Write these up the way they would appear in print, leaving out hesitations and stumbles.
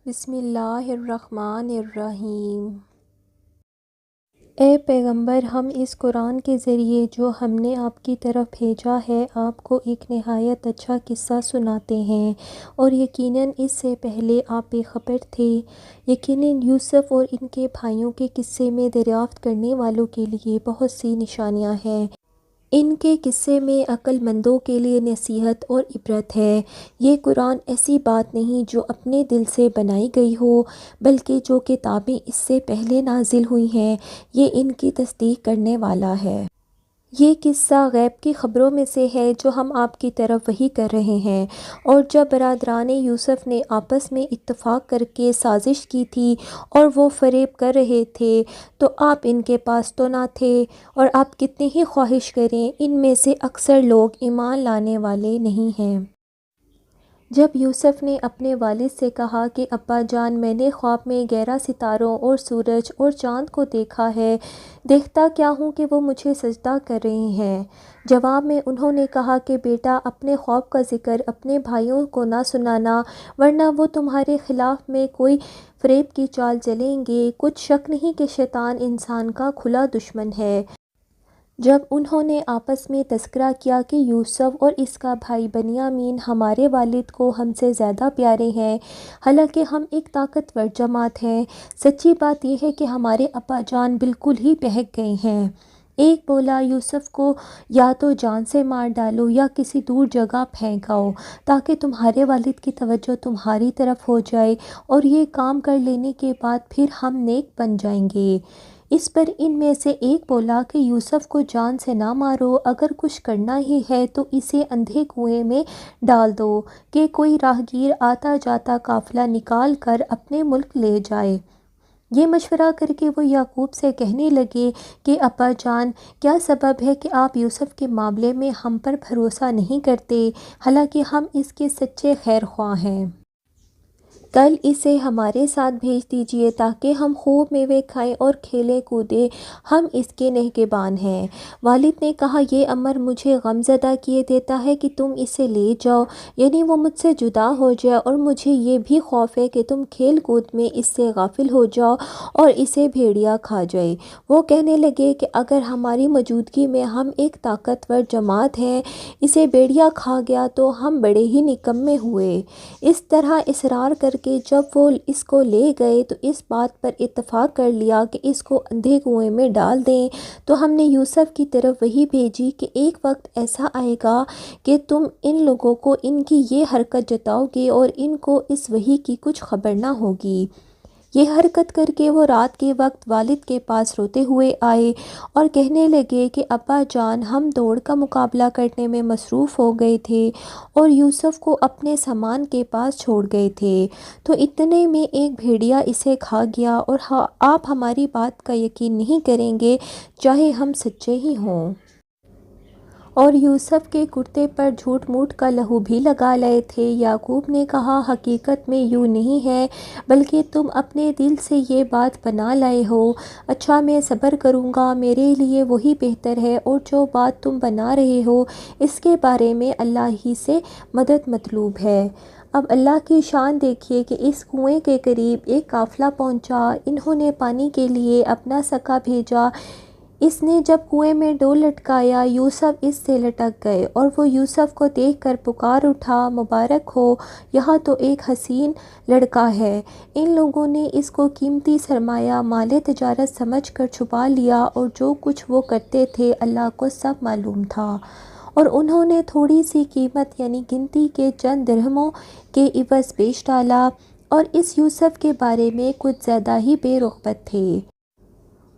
بسم اللہ الرحمن الرحیم۔ اے پیغمبر، ہم اس قرآن کے ذریعے جو ہم نے آپ کی طرف بھیجا ہے آپ کو ایک نہایت اچھا قصہ سناتے ہیں، اور یقیناً اس سے پہلے آپ بے خبر تھے۔ یقیناً یوسف اور ان کے بھائیوں کے قصے میں دریافت کرنے والوں کے لیے بہت سی نشانیاں ہیں۔ ان کے قصے میں عقل مندوں کے لیے نصیحت اور عبرت ہے۔ یہ قرآن ایسی بات نہیں جو اپنے دل سے بنائی گئی ہو، بلکہ جو کتابیں اس سے پہلے نازل ہوئی ہیں یہ ان کی تصدیق کرنے والا ہے۔ یہ قصہ غیب کی خبروں میں سے ہے جو ہم آپ کی طرف وحی کر رہے ہیں۔ اور جب برادران یوسف نے آپس میں اتفاق کر کے سازش کی تھی اور وہ فریب کر رہے تھے تو آپ ان کے پاس تو نہ تھے، اور آپ کتنی ہی خواہش کریں ان میں سے اکثر لوگ ایمان لانے والے نہیں ہیں۔ جب یوسف نے اپنے والد سے کہا کہ ابا جان، میں نے خواب میں 11 ستاروں اور سورج اور چاند کو دیکھا ہے، دیکھتا کیا ہوں کہ وہ مجھے سجدہ کر رہے ہیں۔ جواب میں انہوں نے کہا کہ بیٹا، اپنے خواب کا ذکر اپنے بھائیوں کو نہ سنانا، ورنہ وہ تمہارے خلاف میں کوئی فریب کی چال چلیں گے۔ کچھ شک نہیں کہ شیطان انسان کا کھلا دشمن ہے۔ جب انہوں نے آپس میں تذکرہ کیا کہ یوسف اور اس کا بھائی بنیامین ہمارے والد کو ہم سے زیادہ پیارے ہیں، حالانکہ ہم ایک طاقتور جماعت ہیں، سچی بات یہ ہے کہ ہمارے ابا جان بالکل ہی بہک گئے ہیں۔ ایک بولا، یوسف کو یا تو جان سے مار ڈالو یا کسی دور جگہ پھینک آؤ تاکہ تمہارے والد کی توجہ تمہاری طرف ہو جائے، اور یہ کام کر لینے کے بعد پھر ہم نیک بن جائیں گے۔ اس پر ان میں سے ایک بولا کہ یوسف کو جان سے نہ مارو، اگر کچھ کرنا ہی ہے تو اسے اندھے کنویں میں ڈال دو کہ کوئی راہگیر آتا جاتا قافلہ نکال کر اپنے ملک لے جائے۔ یہ مشورہ کر کے وہ یعقوب سے کہنے لگے کہ ابا جان، کیا سبب ہے کہ آپ یوسف کے معاملے میں ہم پر بھروسہ نہیں کرتے، حالانکہ ہم اس کے سچے خیر خواہ ہیں؟ کل اسے ہمارے ساتھ بھیج دیجیے تاکہ ہم خوب میوے کھائیں اور کھیلیں کودیں، ہم اس کے نگہبان ہیں۔ والد نے کہا، یہ امر مجھے غم زدہ کیے دیتا ہے کہ تم اسے لے جاؤ، یعنی وہ مجھ سے جدا ہو جائے، اور مجھے یہ بھی خوف ہے کہ تم کھیل کود میں اس سے غافل ہو جاؤ اور اسے بھیڑیا کھا جائے۔ وہ کہنے لگے کہ اگر ہماری موجودگی میں ہم ایک طاقتور جماعت ہیں، اسے بھیڑیا کھا گیا تو ہم بڑے ہی نکمّے ہوئے۔ اس طرح اصرار کر کے جب وہ اس کو لے گئے تو اس بات پر اتفاق کر لیا کہ اس کو اندھے کنویں میں ڈال دیں۔ تو ہم نے یوسف کی طرف وحی بھیجی کہ ایک وقت ایسا آئے گا کہ تم ان لوگوں کو ان کی یہ حرکت جتاؤ گے اور ان کو اس وحی کی کچھ خبر نہ ہوگی۔ یہ حرکت کر کے وہ رات کے وقت والد کے پاس روتے ہوئے آئے اور کہنے لگے کہ ابا جان، ہم دوڑ کا مقابلہ کرنے میں مصروف ہو گئے تھے اور یوسف کو اپنے سامان کے پاس چھوڑ گئے تھے، تو اتنے میں ایک بھیڑیا اسے کھا گیا، اور آپ ہماری بات کا یقین نہیں کریں گے چاہے ہم سچے ہی ہوں۔ اور یوسف کے کرتے پر جھوٹ موٹ کا لہو بھی لگا لائے تھے۔ یعقوب نے کہا، حقیقت میں یوں نہیں ہے، بلکہ تم اپنے دل سے یہ بات بنا لائے ہو۔ اچھا، میں صبر کروں گا، میرے لیے وہی بہتر ہے، اور جو بات تم بنا رہے ہو اس کے بارے میں اللہ ہی سے مدد مطلوب ہے۔ اب اللہ کی شان دیکھیے کہ اس کنویں کے قریب ایک قافلہ پہنچا، انہوں نے پانی کے لیے اپنا سکا بھیجا، اس نے جب کنویں میں ڈول لٹکایا یوسف اس سے لٹک گئے، اور وہ یوسف کو دیکھ کر پکار اٹھا، مبارک ہو، یہاں تو ایک حسین لڑکا ہے۔ ان لوگوں نے اس کو قیمتی سرمایہ مال تجارت سمجھ کر چھپا لیا، اور جو کچھ وہ کرتے تھے اللہ کو سب معلوم تھا، اور انہوں نے تھوڑی سی قیمت یعنی گنتی کے چند درہموں کے عوض بیچ ڈالا، اور اس یوسف کے بارے میں کچھ زیادہ ہی بے رغبت تھے۔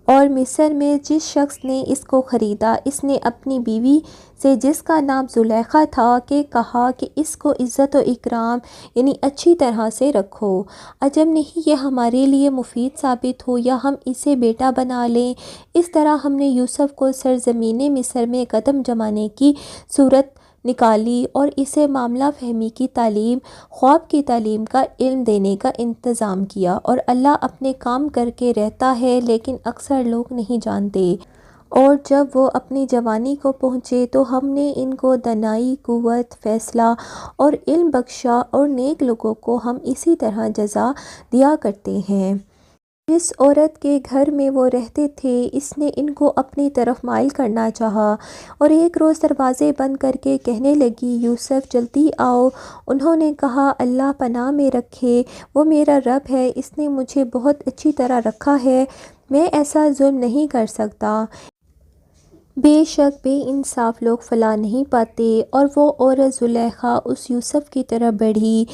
اور مصر میں جس شخص نے اس کو خریدا، اس نے اپنی بیوی سے جس کا نام زلیخا تھا کہ کہا کہ اس کو عزت و اکرام یعنی اچھی طرح سے رکھو، عجب نہیں یہ ہمارے لیے مفید ثابت ہو یا ہم اسے بیٹا بنا لیں۔ اس طرح ہم نے یوسف کو سرزمین مصر میں قدم جمانے کی صورت نکالی اور اسے معاملہ فہمی کی تعلیم، خواب کی تعلیم کا علم دینے کا انتظام کیا، اور اللہ اپنے کام کر کے رہتا ہے لیکن اکثر لوگ نہیں جانتے۔ اور جب وہ اپنی جوانی کو پہنچے تو ہم نے ان کو دانائی، قوت، فیصلہ اور علم بخشا، اور نیک لوگوں کو ہم اسی طرح جزا دیا کرتے ہیں۔ جس عورت کے گھر میں وہ رہتے تھے اس نے ان کو اپنی طرف مائل کرنا چاہا، اور ایک روز دروازے بند کر کے کہنے لگی، یوسف جلدی آؤ۔ انہوں نے کہا، اللہ پناہ میں رکھے، وہ میرا رب ہے، اس نے مجھے بہت اچھی طرح رکھا ہے، میں ایسا ظلم نہیں کر سکتا۔ بے شک بے انصاف لوگ فلاح نہیں پاتے۔ اور وہ عورت زلیخا اس یوسف کی طرف بڑھی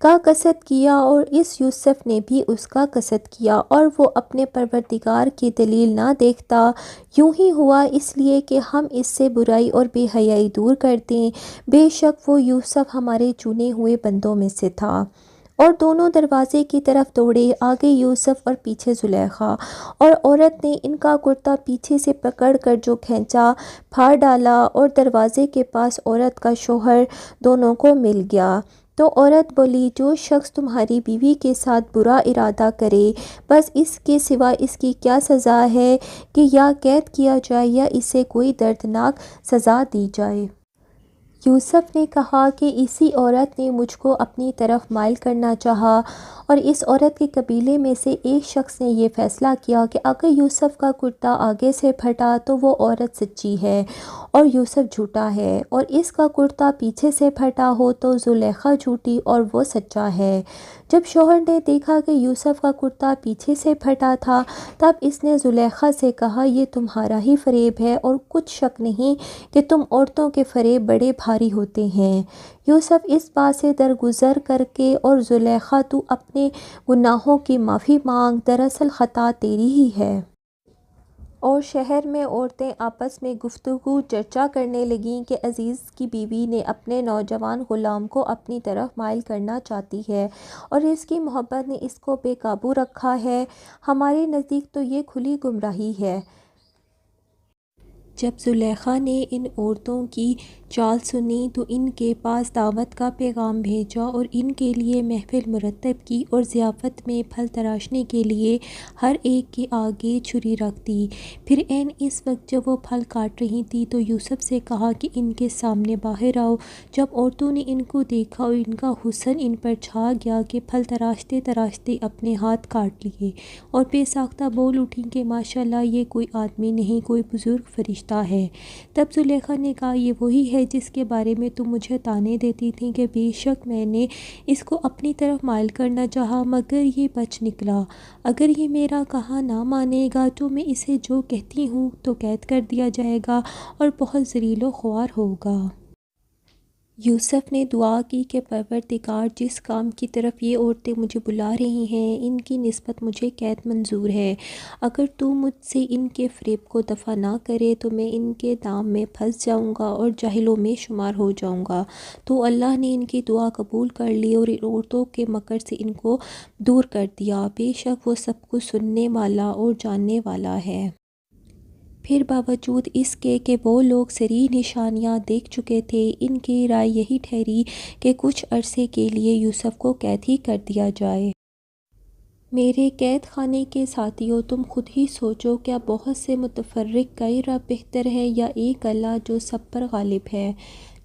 کا قصد کیا، اور اس یوسف نے بھی اس کا قصد کیا، اور وہ اپنے پروردگار کی دلیل نہ دیکھتا۔ یوں ہی ہوا اس لیے کہ ہم اس سے برائی اور بے حیائی دور کر دیں۔ بے شک وہ یوسف ہمارے چنے ہوئے بندوں میں سے تھا۔ اور دونوں دروازے کی طرف دوڑے، آگے یوسف اور پیچھے زلیخا، اور عورت نے ان کا کرتا پیچھے سے پکڑ کر جو کھینچا، پھاڑ ڈالا، اور دروازے کے پاس عورت کا شوہر دونوں کو مل گیا۔ تو عورت بولی، جو شخص تمہاری بیوی کے ساتھ برا ارادہ کرے، بس اس کے سوا اس کی کیا سزا ہے کہ یا قید کیا جائے یا اسے کوئی دردناک سزا دی جائے۔ یوسف نے کہا کہ اسی عورت نے مجھ کو اپنی طرف مائل کرنا چاہا، اور اس عورت کے قبیلے میں سے ایک شخص نے یہ فیصلہ کیا کہ اگر یوسف کا کرتا آگے سے پھٹا تو وہ عورت سچی ہے اور یوسف جھوٹا ہے، اور اس کا کرتا پیچھے سے پھٹا ہو تو زلیخا جھوٹی اور وہ سچا ہے۔ جب شوہر نے دیکھا کہ یوسف کا کرتا پیچھے سے پھٹا تھا، تب اس نے زلیخا سے کہا، یہ تمہارا ہی فریب ہے، اور کچھ شک نہیں کہ تم عورتوں کے فریب بڑے بھاری ہوتے ہیں۔ یوسف اس بات سے درگزر کر کے، اور زلیخا تو اپنے گناہوں کی معافی مانگ، دراصل خطا تیری ہی ہے۔ اور شہر میں عورتیں آپس میں گفتگو چرچا کرنے لگیں کہ عزیز کی بیوی نے اپنے نوجوان غلام کو اپنی طرف مائل کرنا چاہتی ہے، اور اس کی محبت نے اس کو بے قابو رکھا ہے۔ ہمارے نزدیک تو یہ کھلی گمراہی ہے۔ جب زلیخا نے ان عورتوں کی چال سنی تو ان کے پاس دعوت کا پیغام بھیجا، اور ان کے لیے محفل مرتب کی، اور ضیافت میں پھل تراشنے کے لیے ہر ایک کے آگے چھری رکھ دی۔ پھر عین اس وقت جب وہ پھل کاٹ رہی تھیں تو یوسف سے کہا کہ ان کے سامنے باہر آؤ۔ جب عورتوں نے ان کو دیکھا اور ان کا حسن ان پر چھا گیا کہ پھل تراشتے تراشتے اپنے ہاتھ کاٹ لیے، اور بے ساختہ بول اٹھیں کہ ماشاءاللہ، یہ کوئی آدمی نہیں، کوئی بزرگ فرشتہ ہے۔ تب زلیخا نے کہا، یہ وہی ہے جس کے بارے میں تم مجھے طعنے دیتی تھی کہ بے شک میں نے اس کو اپنی طرف مائل کرنا چاہا، مگر یہ بچ نکلا۔ اگر یہ میرا کہا نہ مانے گا تو میں اسے جو کہتی ہوں تو قید کر دیا جائے گا اور بہت ذلیل و خوار ہوگا۔ یوسف نے دعا کی کہ پروردگار، جس کام کی طرف یہ عورتیں مجھے بلا رہی ہیں، ان کی نسبت مجھے قید منظور ہے۔ اگر تو مجھ سے ان کے فریب کو دفع نہ کرے تو میں ان کے دام میں پھنس جاؤں گا اور جاہلوں میں شمار ہو جاؤں گا۔ تو اللہ نے ان کی دعا قبول کر لی اور ان عورتوں کے مکر سے ان کو دور کر دیا۔ بے شک وہ سب کچھ سننے والا اور جاننے والا ہے۔ پھر باوجود اس کے کہ وہ لوگ صریح نشانیاں دیکھ چکے تھے، ان کی رائے یہی ٹھہری کہ کچھ عرصے کے لیے یوسف کو قید ہی کر دیا جائے۔ میرے قید خانے کے ساتھیوں، تم خود ہی سوچو، کیا بہت سے متفرق کئی رب بہتر ہے یا ایک اللہ جو سب پر غالب ہے؟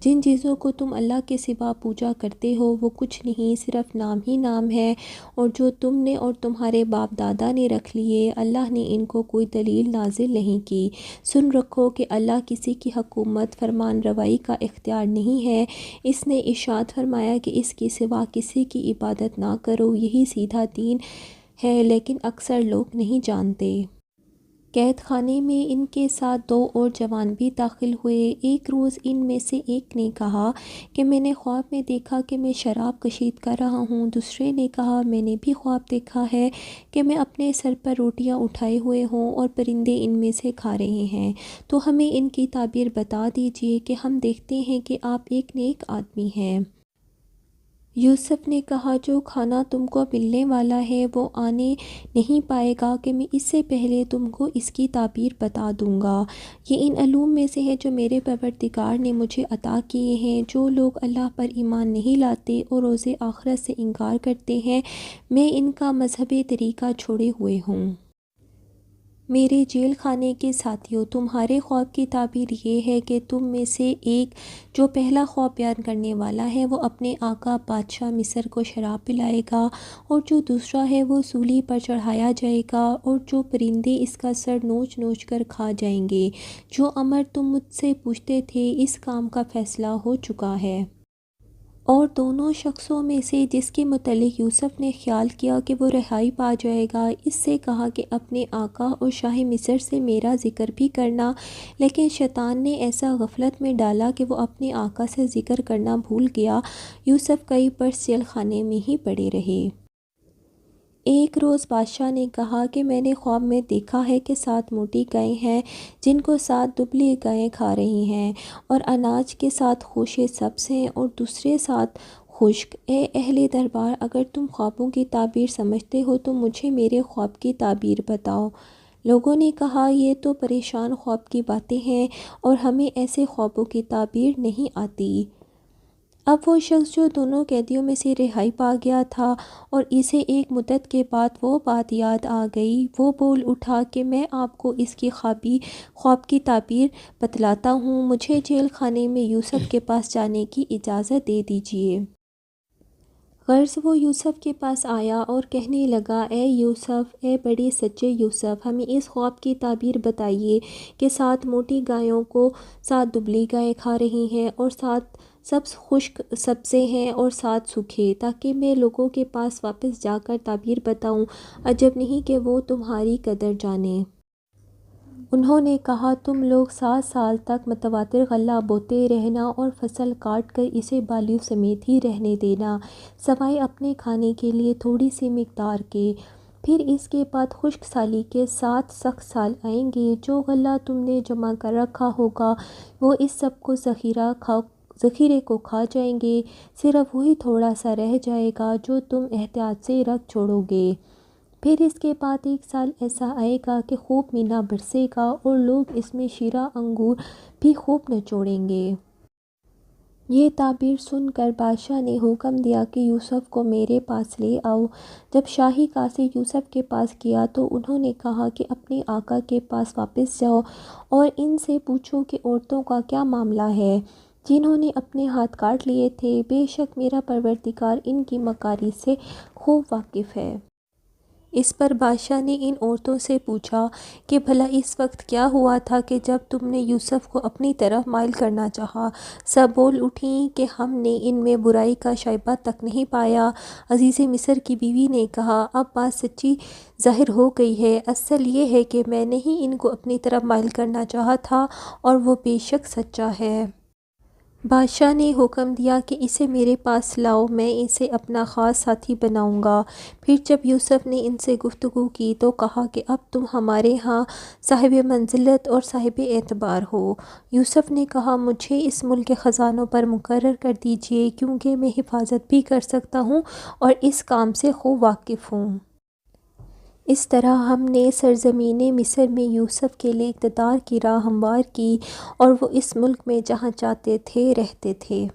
جن چیزوں کو تم اللہ کے سوا پوجا کرتے ہو وہ کچھ نہیں، صرف نام ہی نام ہے، اور جو تم نے اور تمہارے باپ دادا نے رکھ لیے، اللہ نے ان کو کوئی دلیل نازل نہیں کی۔ سن رکھو کہ اللہ کسی کی حکومت فرمان روائی کا اختیار نہیں ہے۔ اس نے ارشاد فرمایا کہ اس کے سوا کسی کی عبادت نہ کرو، یہی سیدھا دین ہے، لیکن اکثر لوگ نہیں جانتے۔ قید خانے میں ان کے ساتھ 2 اور جوان بھی داخل ہوئے۔ ایک روز ان میں سے ایک نے کہا کہ میں نے خواب میں دیکھا کہ میں شراب کشید کر رہا ہوں۔ دوسرے نے کہا، میں نے بھی خواب دیکھا ہے کہ میں اپنے سر پر روٹیاں اٹھائے ہوئے ہوں اور پرندے ان میں سے کھا رہے ہیں، تو ہمیں ان کی تعبیر بتا دیجیے کہ ہم دیکھتے ہیں کہ آپ ایک نیک آدمی ہیں۔ یوسف نے کہا، جو کھانا تم کو ملنے والا ہے وہ آنے نہیں پائے گا کہ میں اس سے پہلے تم کو اس کی تعبیر بتا دوں گا۔ یہ ان علوم میں سے ہے جو میرے پروردگار نے مجھے عطا کیے ہیں۔ جو لوگ اللہ پر ایمان نہیں لاتے اور روز آخرت سے انکار کرتے ہیں، میں ان کا مذہبی طریقہ چھوڑے ہوئے ہوں۔ میرے جیل خانے کے ساتھیوں، تمہارے خواب کی تعبیر یہ ہے کہ تم میں سے ایک جو پہلا خواب بیان کرنے والا ہے وہ اپنے آقا بادشاہ مصر کو شراب پلائے گا، اور جو دوسرا ہے وہ سولی پر چڑھایا جائے گا، اور جو پرندے اس کا سر نوچ نوچ کر کھا جائیں گے۔ جو امر تم مجھ سے پوچھتے تھے، اس کام کا فیصلہ ہو چکا ہے۔ اور دونوں شخصوں میں سے جس کے متعلق یوسف نے خیال کیا کہ وہ رہائی پا جائے گا، اس سے کہا کہ اپنے آقا اور شاہ مصر سے میرا ذکر بھی کرنا، لیکن شیطان نے ایسا غفلت میں ڈالا کہ وہ اپنے آقا سے ذکر کرنا بھول گیا۔ یوسف کئی برس جیل خانے میں ہی پڑے رہے۔ ایک روز بادشاہ نے کہا کہ میں نے خواب میں دیکھا ہے کہ 7 موٹی گائیں ہیں جن کو 7 دبلی گائیں کھا رہی ہیں، اور اناج کے 7 خوشے سبز ہیں اور دوسرے 7 خشک۔ اے اہل دربار، اگر تم خوابوں کی تعبیر سمجھتے ہو تو مجھے میرے خواب کی تعبیر بتاؤ۔ لوگوں نے کہا، یہ تو پریشان خواب کی باتیں ہیں اور ہمیں ایسے خوابوں کی تعبیر نہیں آتی۔ اب وہ شخص جو دونوں قیدیوں میں سے رہائی پا گیا تھا اور اسے ایک مدت کے بعد وہ بات یاد آ گئی، وہ بول اٹھا کہ میں آپ کو اس کی خواب کی تعبیر بتلاتا ہوں، مجھے جیل خانے میں یوسف کے پاس جانے کی اجازت دے دیجیے۔ غرض وہ یوسف کے پاس آیا اور کہنے لگا، اے یوسف، اے بڑے سچے یوسف، ہمیں اس خواب کی تعبیر بتائیے کہ 7 موٹی گایوں کو 7 دبلی گائیں کھا رہی ہیں، اور 7 سبز خشک سبزے ہیں اور 7 سوکھے، تاکہ میں لوگوں کے پاس واپس جا کر تعبیر بتاؤں۔ عجب نہیں کہ وہ تمہاری قدر جانیں۔ انہوں نے کہا، تم لوگ 7 سال تک متواتر غلہ بوتے رہنا اور فصل کاٹ کر اسے بالیوں سمیت ہی رہنے دینا، سوائے اپنے کھانے کے لیے تھوڑی سی مقدار کے۔ پھر اس کے بعد خشک سالی کے 7 سخت سال آئیں گے۔ جو غلہ تم نے جمع کر رکھا ہوگا وہ اس سب کو ذخیرے کو کھا جائیں گے، صرف وہی تھوڑا سا رہ جائے گا جو تم احتیاط سے رکھ چھوڑو گے۔ پھر اس کے بعد 1 سال ایسا آئے گا کہ خوب مینا برسے گا اور لوگ اس میں شیرہ انگور بھی خوب نچوڑیں گے۔ یہ تعبیر سن کر بادشاہ نے حکم دیا کہ یوسف کو میرے پاس لے آؤ۔ جب شاہی قاصد یوسف کے پاس گیا تو انہوں نے کہا کہ اپنے آقا کے پاس واپس جاؤ اور ان سے پوچھو کہ عورتوں کا کیا معاملہ ہے جنہوں نے اپنے ہاتھ کاٹ لیے تھے، بے شک میرا پروردگار ان کی مکاری سے خوب واقف ہے۔ اس پر بادشاہ نے ان عورتوں سے پوچھا کہ بھلا اس وقت کیا ہوا تھا کہ جب تم نے یوسف کو اپنی طرف مائل کرنا چاہا؟ سب بول اٹھیں کہ ہم نے ان میں برائی کا شائبہ تک نہیں پایا۔ عزیز مصر کی بیوی نے کہا، اب بات سچی ظاہر ہو گئی ہے، اصل یہ ہے کہ میں نے ہی ان کو اپنی طرف مائل کرنا چاہا تھا اور وہ بے شک سچا ہے۔ بادشاہ نے حکم دیا کہ اسے میرے پاس لاؤ، میں اسے اپنا خاص ساتھی بناؤں گا۔ پھر جب یوسف نے ان سے گفتگو کی تو کہا کہ اب تم ہمارے ہاں صاحب منزلت اور صاحب اعتبار ہو۔ یوسف نے کہا، مجھے اس ملک کے خزانوں پر مقرر کر دیجیے، کیونکہ میں حفاظت بھی کر سکتا ہوں اور اس کام سے خوب واقف ہوں۔ اس طرح ہم نے سرزمین مصر میں یوسف کے لیے اقتدار کی راہ ہموار کی اور وہ اس ملک میں جہاں چاہتے تھے رہتے تھے۔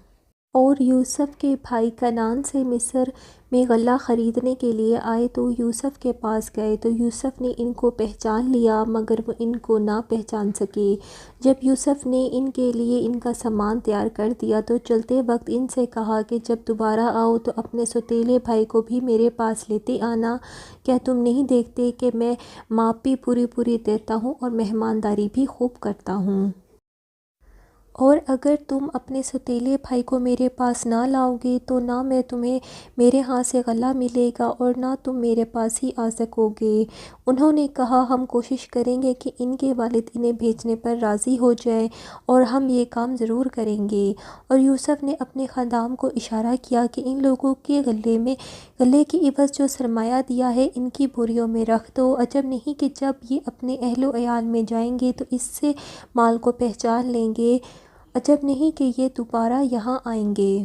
اور یوسف کے بھائی کنعان سے مصر میں غلہ خریدنے کے لیے آئے تو یوسف کے پاس گئے تو یوسف نے ان کو پہچان لیا مگر وہ ان کو نہ پہچان سکے۔ جب یوسف نے ان کے لیے ان کا سامان تیار کر دیا تو چلتے وقت ان سے کہا کہ جب دوبارہ آؤ تو اپنے سوتیلے بھائی کو بھی میرے پاس لیتے آنا، کیا تم نہیں دیکھتے کہ میں ماپ بھی پوری دیتا ہوں اور مہمانداری بھی خوب کرتا ہوں؟ اور اگر تم اپنے سوتیلے بھائی کو میرے پاس نہ لاؤ گے تو نہ میں تمہیں میرے ہاں سے غلہ ملے گا اور نہ تم میرے پاس ہی آ سکو گے۔ انہوں نے کہا، ہم کوشش کریں گے کہ ان کے والد انہیں بھیجنے پر راضی ہو جائیں اور ہم یہ کام ضرور کریں گے۔ اور یوسف نے اپنے خدام کو اشارہ کیا کہ ان لوگوں کے غلے کی عوض جو سرمایہ دیا ہے ان کی بوریوں میں رکھ دو۔ عجب نہیں کہ جب یہ اپنے اہل و عیال میں جائیں گے تو اس سے مال کو پہچان لیں گے، عجب نہیں کہ یہ دوبارہ یہاں آئیں گے۔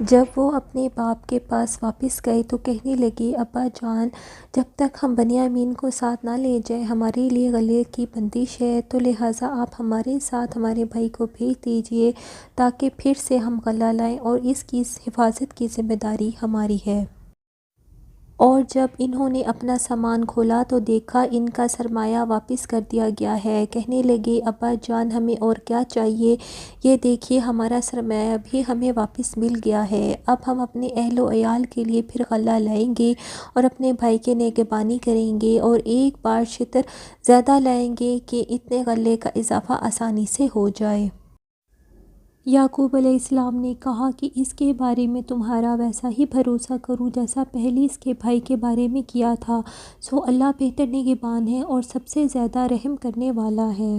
جب وہ اپنے باپ کے پاس واپس گئے تو کہنے لگے، ابا جان، جب تک ہم بنیامین کو ساتھ نہ لے جائیں ہمارے لیے غلے کی بندش ہے، تو لہٰذا آپ ہمارے ساتھ ہمارے بھائی کو بھیج دیجیے تاکہ پھر سے ہم غلہ لائیں اور اس کی حفاظت کی ذمہ داری ہماری ہے۔ اور جب انہوں نے اپنا سامان کھولا تو دیکھا ان کا سرمایہ واپس کر دیا گیا ہے۔ کہنے لگے ابا جان ہمیں اور کیا چاہیے، یہ دیکھیے ہمارا سرمایہ بھی ہمیں واپس مل گیا ہے، اب ہم اپنے اہل و عیال کے لیے پھر غلہ لائیں گے اور اپنے بھائی کے نگہبانی کریں گے اور ایک بار شطر زیادہ لائیں گے کہ اتنے غلے کا اضافہ آسانی سے ہو جائے۔ یعقوب علیہ السلام نے کہا کہ اس کے بارے میں تمہارا ویسا ہی بھروسہ کروں جیسا پہلے اس کے بھائی کے بارے میں کیا تھا، سو اللہ بہتر نگہبان ہے اور سب سے زیادہ رحم کرنے والا ہے۔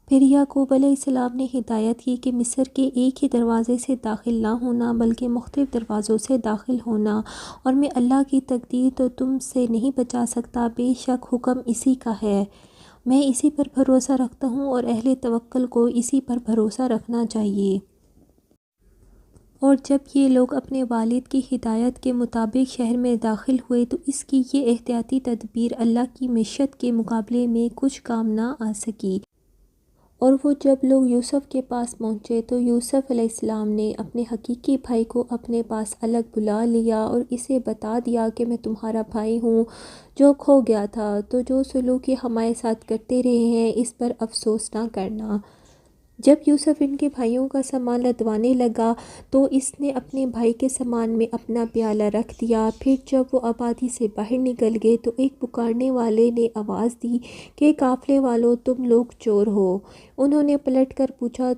پھر یعقوب علیہ السلام نے ہدایت کی کہ مصر کے ایک ہی دروازے سے داخل نہ ہونا بلکہ مختلف دروازوں سے داخل ہونا، اور میں اللہ کی تقدیر تو تم سے نہیں بچا سکتا، بے شک حکم اسی کا ہے، میں اسی پر بھروسہ رکھتا ہوں اور اہل توکل کو اسی پر بھروسہ رکھنا چاہیے۔ اور جب یہ لوگ اپنے والد کی ہدایت کے مطابق شہر میں داخل ہوئے تو اس کی یہ احتیاطی تدبیر اللہ کی معیشت کے مقابلے میں کچھ کام نہ آ سکی۔ اور وہ جب لوگ یوسف کے پاس پہنچے تو یوسف علیہ السلام نے اپنے حقیقی بھائی کو اپنے پاس الگ بلا لیا اور اسے بتا دیا کہ میں تمہارا بھائی ہوں جو کھو گیا تھا، تو جو سلوک یہ ہمارے ساتھ کرتے رہے ہیں اس پر افسوس نہ کرنا۔ جب یوسف ان کے بھائیوں کا سامان لدوانے لگا تو اس نے اپنے بھائی کے سامان میں اپنا پیالہ رکھ دیا۔ پھر جب وہ آبادی سے باہر نکل گئے تو ایک پکارنے والے نے آواز دی کہ قافلے والو تم لوگ چور ہو۔ انہوں نے پلٹ کر پوچھا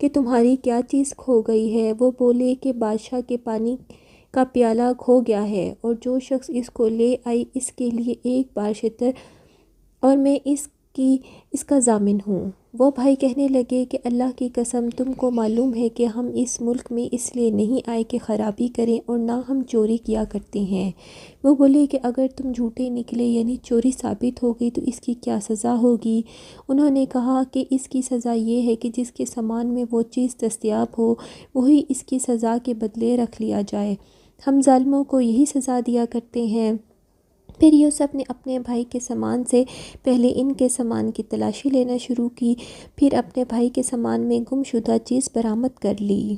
کہ تمہاری کیا چیز کھو گئی ہے؟ وہ بولے کہ بادشاہ کے پانی کا پیالہ کھو گیا ہے اور جو شخص اس کو لے آئی اس کے لیے ایک بار شطر اور میں اس کا ضامن ہوں۔ وہ بھائی کہنے لگے کہ اللہ کی قسم تم کو معلوم ہے کہ ہم اس ملک میں اس لیے نہیں آئے کہ خرابی کریں اور نہ ہم چوری کیا کرتے ہیں۔ وہ بولے کہ اگر تم جھوٹے نکلے یعنی چوری ثابت ہو گئی تو اس کی کیا سزا ہوگی؟ انہوں نے کہا کہ اس کی سزا یہ ہے کہ جس کے سامان میں وہ چیز دستیاب ہو وہی اس کی سزا کے بدلے رکھ لیا جائے، ہم ظالموں کو یہی سزا دیا کرتے ہیں۔ پھر یوسف نے اپنے بھائی کے سامان سے پہلے ان کے سامان کی تلاشی لینا شروع کی، پھر اپنے بھائی کے سامان میں گم شدہ چیز برآمد کر لی۔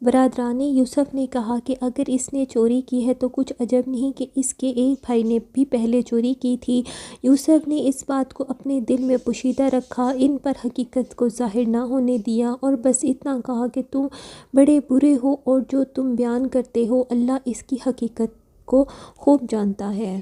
برادران یوسف نے کہا کہ اگر اس نے چوری کی ہے تو کچھ عجب نہیں کہ اس کے ایک بھائی نے بھی پہلے چوری کی تھی۔ یوسف نے اس بات کو اپنے دل میں پوشیدہ رکھا، ان پر حقیقت کو ظاہر نہ ہونے دیا اور بس اتنا کہا کہ تم بڑے برے ہو اور جو تم بیان کرتے ہو اللہ اس کی حقیقت کو خوب جانتا ہے۔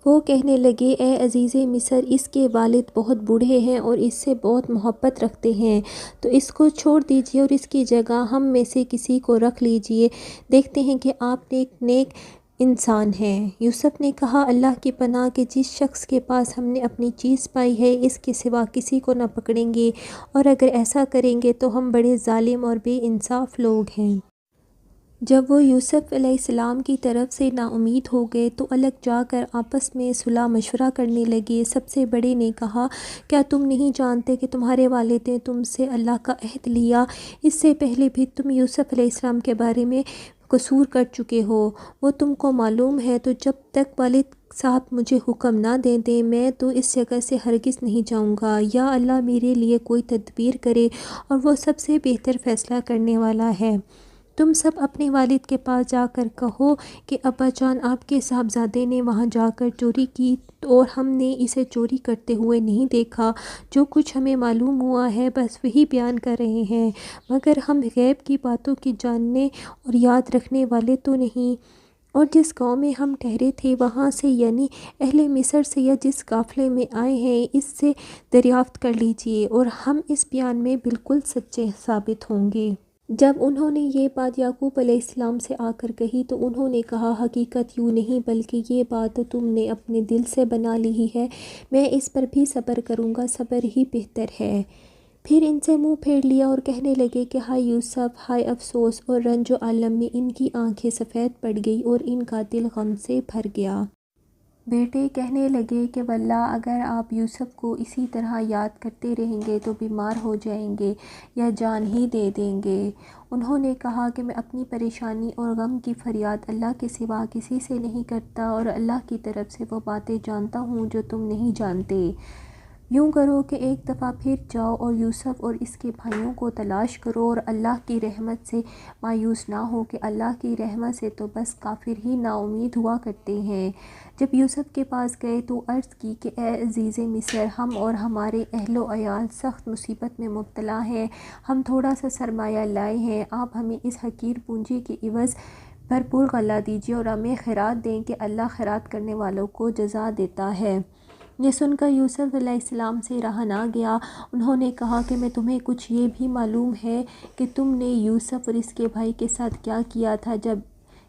وہ کہنے لگے اے عزیز مصر، اس کے والد بہت بوڑھے ہیں اور اس سے بہت محبت رکھتے ہیں، تو اس کو چھوڑ دیجیے اور اس کی جگہ ہم میں سے کسی کو رکھ لیجیے، دیکھتے ہیں کہ آپ نیک انسان ہیں۔ یوسف نے کہا اللہ کی پناہ کہ جس شخص کے پاس ہم نے اپنی چیز پائی ہے اس کے سوا کسی کو نہ پکڑیں گے، اور اگر ایسا کریں گے تو ہم بڑے ظالم اور بے انصاف لوگ ہیں۔ جب وہ یوسف علیہ السلام کی طرف سے نا امید ہو گئے تو الگ جا کر آپس میں صلح مشورہ کرنے لگے۔ سب سے بڑے نے کہا کیا تم نہیں جانتے کہ تمہارے والد نے تم سے اللہ کا عہد لیا، اس سے پہلے بھی تم یوسف علیہ السلام کے بارے میں قصور کر چکے ہو، وہ تم کو معلوم ہے، تو جب تک والد صاحب مجھے حکم نہ دے دیں میں تو اس جگہ سے ہرگز نہیں جاؤں گا، یا اللہ میرے لیے کوئی تدبیر کرے اور وہ سب سے بہتر فیصلہ کرنے والا ہے۔ تم سب اپنے والد کے پاس جا کر کہو کہ ابا جان آپ کے صاحبزادے نے وہاں جا کر چوری کی اور ہم نے اسے چوری کرتے ہوئے نہیں دیکھا، جو کچھ ہمیں معلوم ہوا ہے بس وہی بیان کر رہے ہیں، مگر ہم غیب کی باتوں کی جاننے اور یاد رکھنے والے تو نہیں۔ اور جس گاؤں میں ہم ٹھہرے تھے وہاں سے یعنی اہل مصر سے یا جس قافلے میں آئے ہیں اس سے دریافت کر لیجئے اور ہم اس بیان میں بالکل سچے ثابت ہوں گے۔ جب انہوں نے یہ بات یعقوب علیہ السلام سے آ کر کہی تو انہوں نے کہا حقیقت یوں نہیں بلکہ یہ بات تم نے اپنے دل سے بنا لی ہے، میں اس پر بھی صبر کروں گا، صبر ہی بہتر ہے۔ پھر ان سے منہ پھیر لیا اور کہنے لگے کہ ہائے یوسف، ہائے افسوس اور رنج و الم میں ان کی آنکھیں سفید پڑ گئی اور ان کا دل غم سے بھر گیا۔ بیٹے کہنے لگے کہ واللہ اگر آپ یوسف کو اسی طرح یاد کرتے رہیں گے تو بیمار ہو جائیں گے یا جان ہی دے دیں گے۔ انہوں نے کہا کہ میں اپنی پریشانی اور غم کی فریاد اللہ کے سوا کسی سے نہیں کرتا اور اللہ کی طرف سے وہ باتیں جانتا ہوں جو تم نہیں جانتے۔ یوں کرو کہ ایک دفعہ پھر جاؤ اور یوسف اور اس کے بھائیوں کو تلاش کرو اور اللہ کی رحمت سے مایوس نہ ہو کہ اللہ کی رحمت سے تو بس کافر ہی نا امید ہوا کرتے ہیں۔ جب یوسف کے پاس گئے تو عرض کی کہ اے عزیز مصر، ہم اور ہمارے اہل و عیال سخت مصیبت میں مبتلا ہیں، ہم تھوڑا سا سرمایہ لائے ہیں، آپ ہمیں اس حقیر پونجی کے عوض بھرپور غلہ دیجیے اور ہمیں خیرات دیں کہ اللہ خیرات کرنے والوں کو جزا دیتا ہے۔ یہ سن کر یوسف علیہ السلام سے رہا نہ گیا، انہوں نے کہا کہ میں تمہیں کچھ یہ بھی معلوم ہے کہ تم نے یوسف اور اس کے بھائی کے ساتھ کیا کیا تھا جب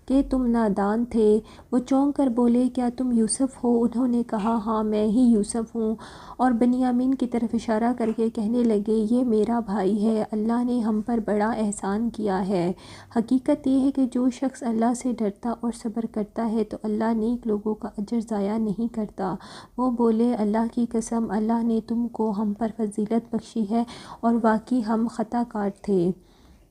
کہ تم نادان تھے؟ وہ چونک کر بولے، کیا تم یوسف ہو؟ انہوں نے کہا، ہاں میں ہی یوسف ہوں، اور بنیامین کی طرف اشارہ کر کے کہنے لگے، یہ میرا بھائی ہے، اللہ نے ہم پر بڑا احسان کیا ہے۔ حقیقت یہ ہے کہ جو شخص اللہ سے ڈرتا اور صبر کرتا ہے تو اللہ نیک لوگوں کا اجر ضائع نہیں کرتا۔ وہ بولے، اللہ کی قسم، اللہ نے تم کو ہم پر فضیلت بخشی ہے اور واقعی ہم خطا کار تھے۔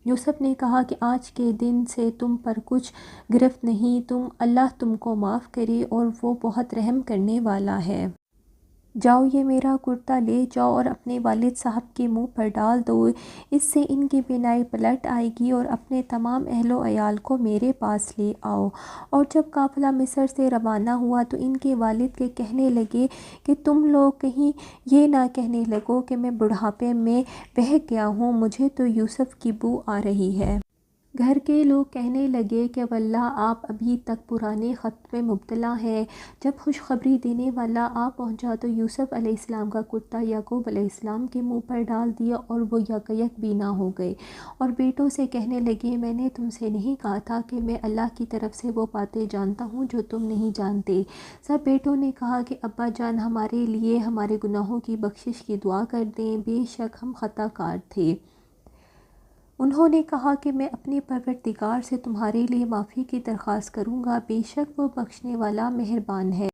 یوسف نے کہا کہ آج کے دن سے تم پر کچھ گرفت نہیں، اللہ تم کو معاف کرے اور وہ بہت رحم کرنے والا ہے۔ جاؤ، یہ میرا کرتا لے جاؤ اور اپنے والد صاحب کے منہ پر ڈال دو، اس سے ان کی بینائی پلٹ آئے گی، اور اپنے تمام اہل و عیال کو میرے پاس لے آؤ۔ اور جب قافلہ مصر سے روانہ ہوا تو ان کے والد کے کہنے لگے کہ تم لوگ کہیں یہ نہ کہنے لگو کہ میں بڑھاپے میں بہک گیا ہوں، مجھے تو یوسف کی بو آ رہی ہے۔ گھر کے لوگ کہنے لگے کہ واللہ آپ ابھی تک پرانے خط میں مبتلا ہیں۔ جب خوشخبری دینے والا آ پہنچا تو یوسف علیہ السلام کا کرتا یعقوب علیہ السلام کے منہ پر ڈال دیا اور وہ یکایک بینا ہو گئے، اور بیٹوں سے کہنے لگے، میں نے تم سے نہیں کہا تھا کہ میں اللہ کی طرف سے وہ باتیں جانتا ہوں جو تم نہیں جانتے؟ سب بیٹوں نے کہا کہ ابا جان، ہمارے لیے ہمارے گناہوں کی بخشش کی دعا کر دیں، بے شک ہم خطا کار تھے۔ انہوں نے کہا کہ میں اپنے پروردگار سے تمہارے لیے معافی کی درخواست کروں گا، بے شک وہ بخشنے والا مہربان ہے۔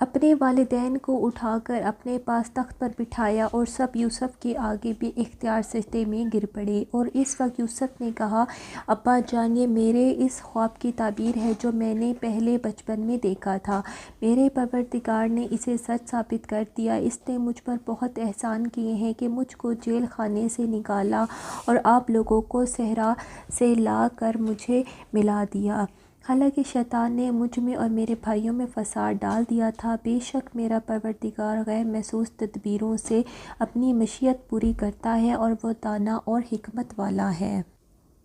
اپنے والدین کو اٹھا کر اپنے پاس تخت پر بٹھایا اور سب یوسف کے آگے بے اختیار سجدے میں گر پڑے، اور اس وقت یوسف نے کہا، ابا جان، یہ میرے اس خواب کی تعبیر ہے جو میں نے پہلے بچپن میں دیکھا تھا، میرے پروردگار نے اسے سچ ثابت کر دیا، اس نے مجھ پر بہت احسان کیے ہیں کہ مجھ کو جیل خانے سے نکالا اور آپ لوگوں کو صحرا سے لا کر مجھے ملا دیا۔ حالانکہ شیطان نے مجھ میں اور میرے بھائیوں میں فساد ڈال دیا تھا، بے شک میرا پروردگار غیر محسوس تدبیروں سے اپنی مشیت پوری کرتا ہے اور وہ دانا اور حکمت والا ہے۔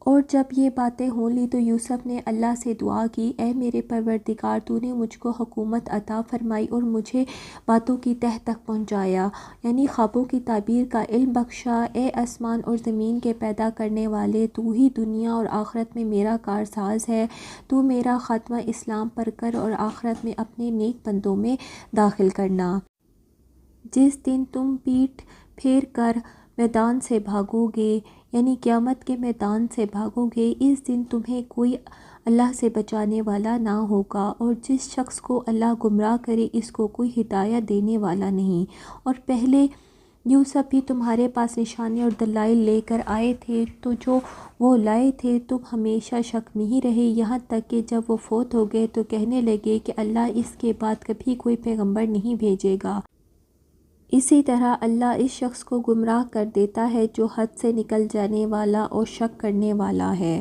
اور جب یہ باتیں ہو لیں تو یوسف نے اللہ سے دعا کی، اے میرے پروردگار، تو نے مجھ کو حکومت عطا فرمائی اور مجھے باتوں کی تہ تک پہنچایا، یعنی خوابوں کی تعبیر کا علم بخشا۔ اے آسمان اور زمین کے پیدا کرنے والے، تو ہی دنیا اور آخرت میں میرا کارساز ہے، تو میرا خاتمہ اسلام پر کر اور آخرت میں اپنے نیک بندوں میں داخل کرنا۔ جس دن تم پیٹھ پھیر کر میدان سے بھاگو گے، یعنی قیامت کے میدان سے بھاگو گے، اس دن تمہیں کوئی اللہ سے بچانے والا نہ ہوگا، اور جس شخص کو اللہ گمراہ کرے اس کو کوئی ہدایت دینے والا نہیں۔ اور پہلے یوسف بھی تمہارے پاس نشانی اور دلائل لے کر آئے تھے، تو جو وہ لائے تھے تم ہمیشہ شک میں ہی رہے، یہاں تک کہ جب وہ فوت ہو گئے تو کہنے لگے کہ اللہ اس کے بعد کبھی کوئی پیغمبر نہیں بھیجے گا۔ اسی طرح اللہ اس شخص کو گمراہ کر دیتا ہے جو حد سے نکل جانے والا اور شک کرنے والا ہے۔